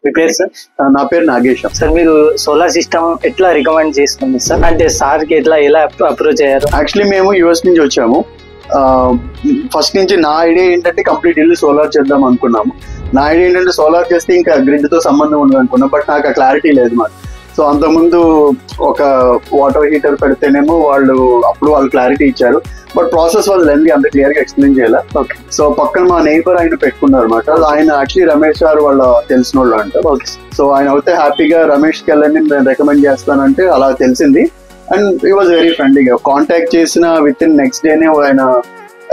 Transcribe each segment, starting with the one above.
మీ పేరు సార్? నా పేరు నాగేశం. సార్ మీరు సోలార్ సిస్టమ్ ఎట్లా రికమెండ్ చేసుకుంది సార్? అంటే సార్ కి ఎలా అప్రోచ్ అయ్యారు? యాక్చువల్లీ మేము యుఎస్ నుంచి వచ్చాము. ఫస్ట్ నుంచి నా ఐడియా ఏంటంటే కంప్లీట్ ఇల్లు సోలార్ చేద్దాం అనుకున్నాము. నా ఐడియా ఏంటంటే సోలార్ చేస్తే ఇంకా గ్రిడ్ తో సంబంధం ఉండదు అనుకున్నాం. బట్ నాకు ఆ క్లారిటీ లేదు మాకు. సో అంతకుముందు ఒక వాటర్ హీటర్ పెడితేనేమో వాళ్ళు క్లారిటీ ఇచ్చారు. బట్ ప్రాసెస్ వాళ్ళు లెంది అంత క్లియర్ గా ఎక్స్ప్లెయిన్ చేయాలి. ఓకే. సో పక్కన మా నైబర్ ఆయన పెట్టుకున్నారు అనమాట. ఆయన యాక్చువల్లీ రమేష్ గారు వాళ్ళ తెలిసిన వాళ్ళు అంట. ఓకే. సో ఆయన అయితే హ్యాపీగా రమేష్కి వెళ్ళండి నేను రికమెండ్ చేస్తానంటే అలా తెలిసింది. అండ్ ఈ వాజ్ వెరీ ఫ్రెండ్లీగా కాంటాక్ట్ చేసిన విత్ ఇన్ నెక్స్ట్ డేనే ఆయన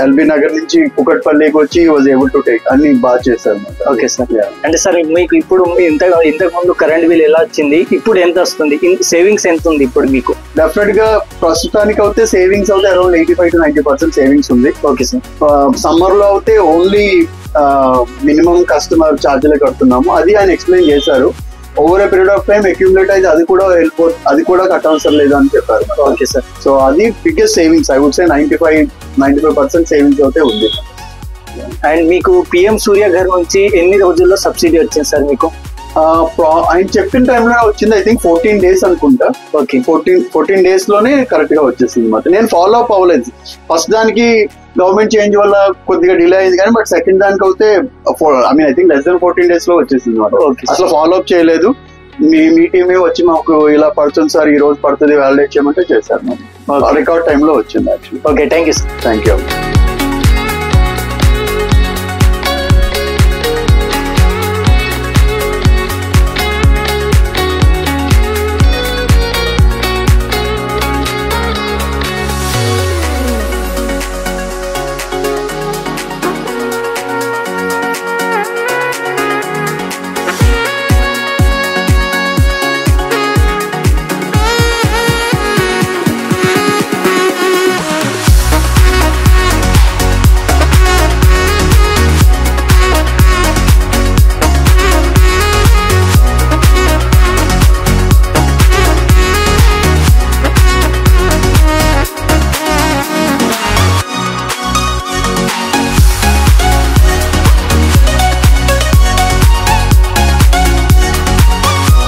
ఎల్బీ నగర్ నుంచి కుకట్పల్లికి వచ్చి వాజ్ ఏబుల్ టు టేక్ అన్ని బాగా చేశారు. Okay sir. అంటే సార్ మీకు ఇప్పుడు ఇంతకు ముందు కరెంట్ బిల్ ఎలా వచ్చింది, ఇప్పుడు ఎంత వస్తుంది, సేవింగ్స్ ఎంత ఉంది ఇప్పుడు మీకు? డెఫినెట్ గా ప్రస్తుతానికి అయితే సేవింగ్స్ అయితే అరౌండ్ 85 to 90% సేవింగ్స్ ఉంది. Okay sir. సమ్మర్ లో అయితే ఓన్లీ మినిమం కస్టమర్ ఛార్జీలే కడుతున్నాము. అది ఆయన ఎక్స్ప్లెయిన్ చేశారు. Over a period of time accumulate అయితే అది కూడా కట్టవసరం లేదు అని చెప్పారు. Okay sir. సో అది biggest savings I would say 95% savings అయితే ఉంది. అండ్ మీకు పిఎం సూర్య ఘర్ నుంచి ఎన్ని రోజుల్లో సబ్సిడీ వచ్చింది సార్ మీకు? ఆయన చెప్పిన టైంలో వచ్చింది ఐ థింక్ 14 days అనుకుంటా. ఓకే. 14 days లోనే కరెక్ట్ గా వచ్చేసింది అనమాట. నేను ఫాలో అప్ అవ్వలేదు. ఫస్ట్ దానికి గవర్నమెంట్ చేంజ్ వల్ల కొద్దిగా డిలే అయింది కానీ బట్ సెకండ్ దానికి అయితే I think less than 14 days లో వచ్చేసింది అనమాట. అసలు ఫాలో అప్ చేయలేదు. మీ టీమే వచ్చి మాకు ఇలా పడుతుంది సార్, ఈ రోజు పడుతుంది, వ్యాలిడేట్ చేయమంటే చేశారు. రికార్డ్ టైంలో వచ్చింది actually. Okay, thank you sir. Thank you.